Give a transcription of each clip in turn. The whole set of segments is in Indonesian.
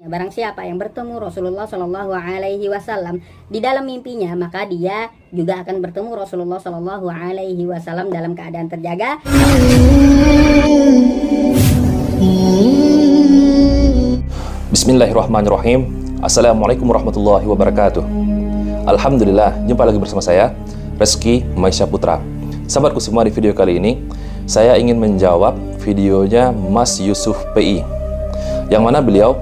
Barang siapa yang bertemu Rasulullah Shallallahu Alaihi Wasallam di dalam mimpinya, maka dia juga akan bertemu Rasulullah Shallallahu Alaihi Wasallam dalam keadaan terjaga. Bismillahirrahmanirrahim. Assalamualaikum warahmatullahi wabarakatuh. Alhamdulillah, jumpa lagi bersama saya, Reski Maisha Putra. Sahabatku semua, di video kali ini saya ingin menjawab videonya Mas Yusuf PI, yang mana beliau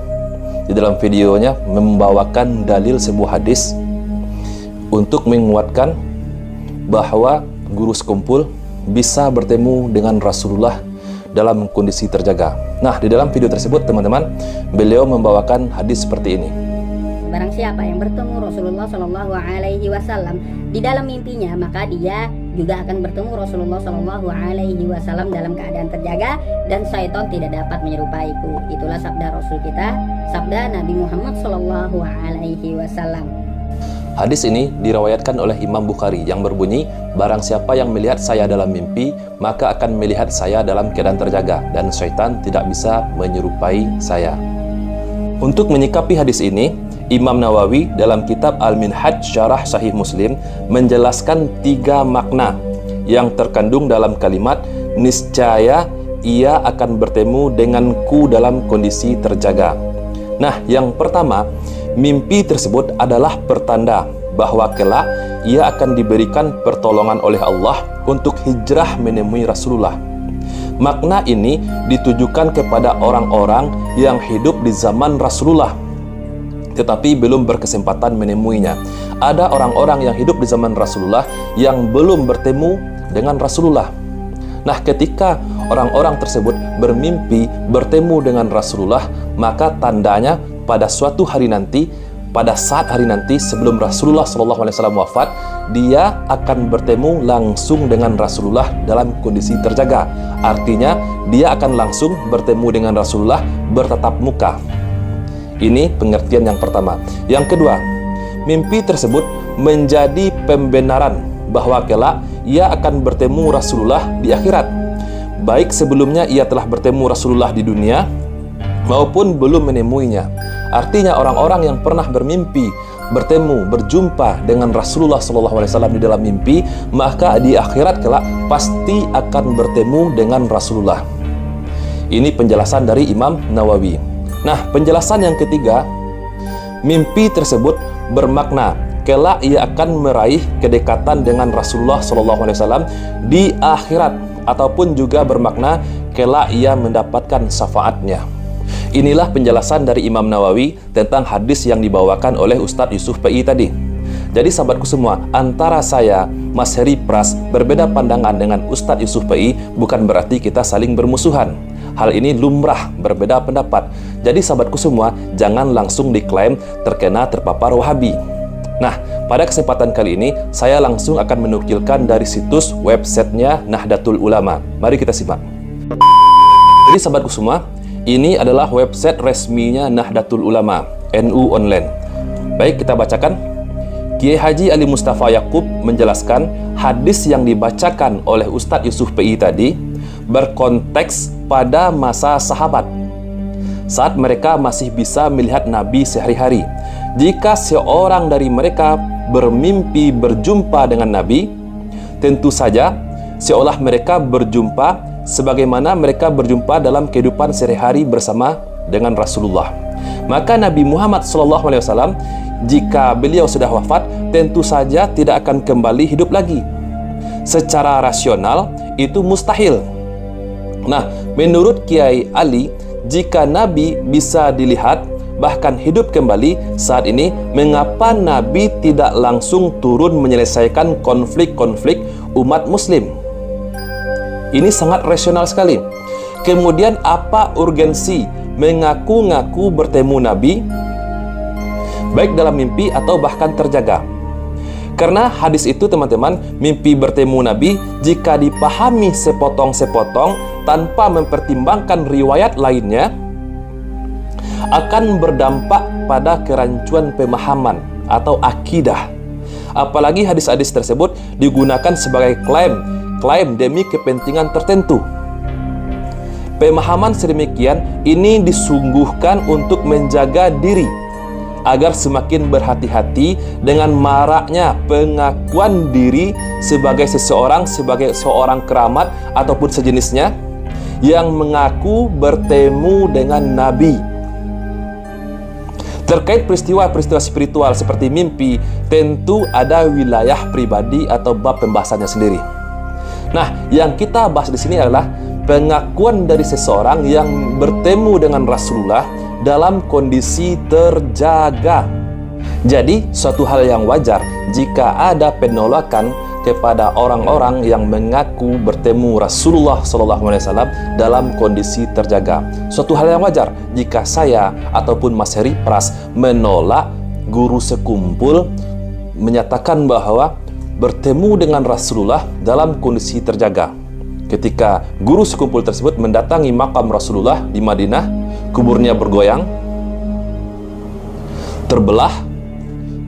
di dalam videonya membawakan dalil sebuah hadis untuk menguatkan bahwa guru sekumpul bisa bertemu dengan Rasulullah dalam kondisi terjaga. Nah, di dalam video tersebut teman-teman, beliau membawakan hadis seperti ini. Barang siapa yang bertemu Rasulullah Shallallahu Alaihi Wasallam di dalam mimpinya, maka dia juga akan bertemu Rasulullah Shallallahu Alaihi Wasallam dalam keadaan terjaga, dan syaitan tidak dapat menyerupaiku. Itulah sabda Rasul kita, sabda Nabi Muhammad Shallallahu Alaihi Wasallam. Hadis ini diriwayatkan oleh Imam Bukhari yang berbunyi, barang siapa yang melihat saya dalam mimpi, maka akan melihat saya dalam keadaan terjaga, dan syaitan tidak bisa menyerupai saya. Untuk menyikapi hadis ini, Imam Nawawi dalam kitab Al-Minhaj Syarah Sahih Muslim menjelaskan 3 makna yang terkandung dalam kalimat niscaya ia akan bertemu denganku dalam kondisi terjaga. Nah, yang pertama, mimpi tersebut adalah pertanda bahwa kelak ia akan diberikan pertolongan oleh Allah untuk hijrah menemui Rasulullah. Makna ini ditujukan kepada orang-orang yang hidup di zaman Rasulullah tetapi belum berkesempatan menemuinya. Ada orang-orang yang hidup di zaman Rasulullah yang belum bertemu dengan Rasulullah. Nah, ketika orang-orang tersebut bermimpi bertemu dengan Rasulullah, maka tandanya pada suatu hari nanti, pada saat hari nanti sebelum Rasulullah SAW wafat, dia akan bertemu langsung dengan Rasulullah dalam kondisi terjaga. Artinya, dia akan langsung bertemu dengan Rasulullah bertatap muka. Ini pengertian yang pertama. Yang kedua, mimpi tersebut menjadi pembenaran bahwa kelak ia akan bertemu Rasulullah di akhirat. Baik sebelumnya ia telah bertemu Rasulullah di dunia maupun belum menemuinya. Artinya orang-orang yang pernah bermimpi bertemu, berjumpa dengan Rasulullah SAW di dalam mimpi, maka di akhirat kelak pasti akan bertemu dengan Rasulullah. Ini penjelasan dari Imam Nawawi. Nah, penjelasan yang ketiga, mimpi tersebut bermakna kelak ia akan meraih kedekatan dengan Rasulullah SAW di akhirat, ataupun juga bermakna kelak ia mendapatkan syafaatnya. Inilah penjelasan dari Imam Nawawi tentang hadis yang dibawakan oleh Ustadz Yusuf PI tadi. Jadi sahabatku semua, antara saya, Mas Heri Pras, berbeda pandangan dengan Ustadz Yusuf PI bukan berarti kita saling bermusuhan. Hal ini lumrah berbeda pendapat. Jadi sahabatku semua, jangan langsung diklaim terpapar Wahabi. Nah, pada kesempatan kali ini saya langsung akan menukilkan dari situs websitenya Nahdlatul Ulama. Mari kita simak. Jadi sahabatku semua, ini adalah website resminya Nahdlatul Ulama, NU Online. Baik, kita bacakan. Kiai Haji Ali Mustafa Yaqub menjelaskan hadis yang dibacakan oleh Ustadz Yusuf PI tadi berkonteks pada masa sahabat, saat mereka masih bisa melihat Nabi sehari-hari. Jika seorang dari mereka bermimpi berjumpa dengan Nabi, tentu saja seolah mereka berjumpa sebagaimana mereka berjumpa dalam kehidupan sehari-hari bersama dengan Rasulullah. Maka Nabi Muhammad SAW, jika beliau sudah wafat, tentu saja tidak akan kembali hidup lagi. Secara rasional itu mustahil. Nah, menurut Kiai Ali, jika Nabi bisa dilihat bahkan hidup kembali saat ini, mengapa Nabi tidak langsung turun menyelesaikan konflik-konflik umat muslim? Ini sangat rasional sekali. Kemudian apa urgensi mengaku-ngaku bertemu Nabi, baik dalam mimpi atau bahkan terjaga? Karena hadis itu teman-teman, mimpi bertemu Nabi jika dipahami sepotong-sepotong tanpa mempertimbangkan riwayat lainnya, akan berdampak pada kerancuan pemahaman atau akidah. Apalagi hadis-hadis tersebut digunakan sebagai klaim demi kepentingan tertentu. Pemahaman sedemikian ini disungguhkan untuk menjaga diri agar semakin berhati-hati dengan maraknya pengakuan diri sebagai seseorang, sebagai seorang keramat ataupun sejenisnya yang mengaku bertemu dengan Nabi. Terkait peristiwa-peristiwa spiritual seperti mimpi, tentu ada wilayah pribadi atau bab pembahasannya sendiri. Nah, yang kita bahas di sini adalah pengakuan dari seseorang yang bertemu dengan Rasulullah dalam kondisi terjaga. Jadi, suatu hal yang wajar jika ada penolakan kepada orang-orang yang mengaku bertemu Rasulullah SAW dalam kondisi terjaga. Suatu hal yang wajar jika saya ataupun Mas Heri Pras menolak guru sekumpul menyatakan bahwa bertemu dengan Rasulullah dalam kondisi terjaga. Ketika guru sekumpul tersebut mendatangi makam Rasulullah di Madinah, kuburnya bergoyang, terbelah,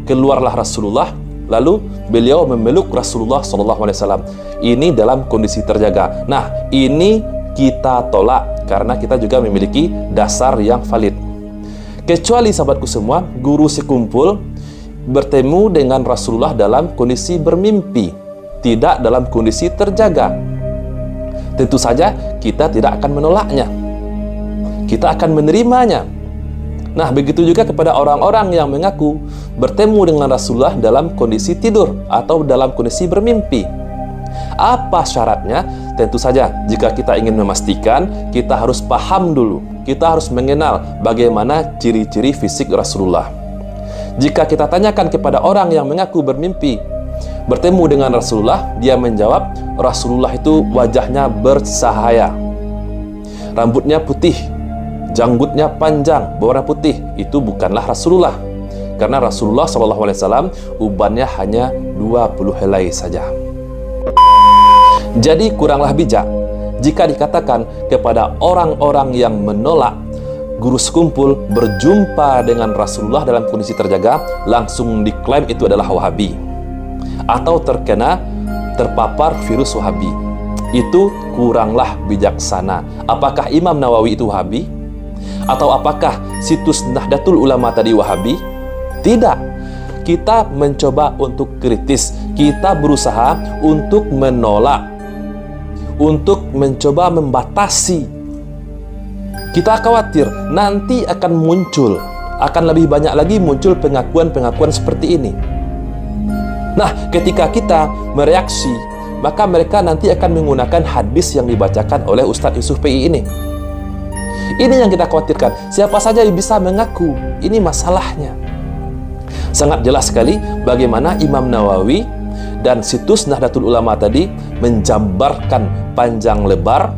keluarlah Rasulullah, lalu beliau memeluk Rasulullah SAW. Ini dalam kondisi terjaga. Nah, ini kita tolak karena kita juga memiliki dasar yang valid. Kecuali sahabatku semua, guru sekumpul bertemu dengan Rasulullah dalam kondisi bermimpi, tidak dalam kondisi terjaga. Tentu saja kita tidak akan menolaknya, kita akan menerimanya. Nah, begitu juga kepada orang-orang yang mengaku bertemu dengan Rasulullah dalam kondisi tidur atau dalam kondisi bermimpi. Apa syaratnya? Tentu saja, jika kita ingin memastikan, kita harus paham dulu, kita harus mengenal bagaimana ciri-ciri fisik Rasulullah. Jika kita tanyakan kepada orang yang mengaku bermimpi bertemu dengan Rasulullah, dia menjawab, Rasulullah itu wajahnya bersahaya, rambutnya putih, janggutnya panjang, berwarna putih. Itu bukanlah Rasulullah, karena Rasulullah SAW ubannya hanya 20 helai saja. Jadi kuranglah bijak jika dikatakan kepada orang-orang yang menolak guru sekumpul berjumpa dengan Rasulullah dalam kondisi terjaga, langsung diklaim itu adalah Wahabi atau terpapar virus Wahabi. Itu kuranglah bijaksana. Apakah Imam Nawawi itu Wahabi? Atau apakah situs Nahdlatul Ulama tadi Wahabi? Tidak. Kita mencoba untuk kritis, kita berusaha untuk menolak, untuk mencoba membatasi. Kita khawatir nanti akan lebih banyak lagi muncul pengakuan-pengakuan seperti ini. Nah, ketika kita mereaksi, maka mereka nanti akan menggunakan hadis yang dibacakan oleh Ustadz Yusuf PI ini. Ini yang kita khawatirkan. Siapa saja yang bisa mengaku, ini masalahnya. Sangat jelas sekali bagaimana Imam Nawawi dan situs Nahdlatul Ulama tadi menjabarkan panjang lebar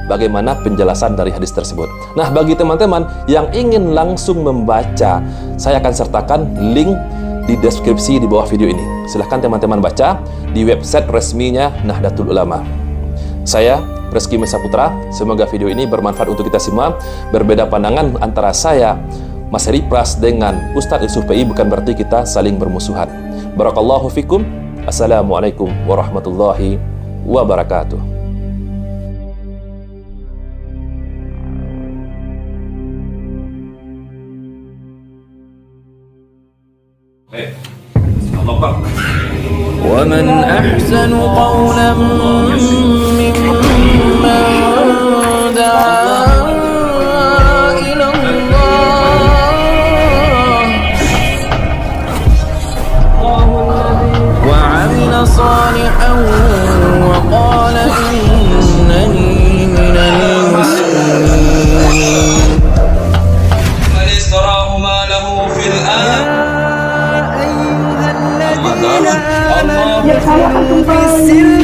bagaimana penjelasan dari hadis tersebut. Nah, bagi teman-teman yang ingin langsung membaca, saya akan sertakan link di deskripsi di bawah video ini. Silahkan teman-teman baca di website resminya Nahdlatul Ulama. Saya Reski Mesa Putra, semoga video ini bermanfaat untuk kita semua. Berbeda pandangan antara saya, Mas Heri Pras, dengan Ustadz Yusuf PI bukan berarti kita saling bermusuhan. Barakallahu fikum. Assalamualaikum warahmatullahi wabarakatuh. ومن أحسن قولا ممن دعا إلى الله وعمل صالحا وقال إنني من المسلمين من اشتراه ما له في الآن Ya saya akan kembali.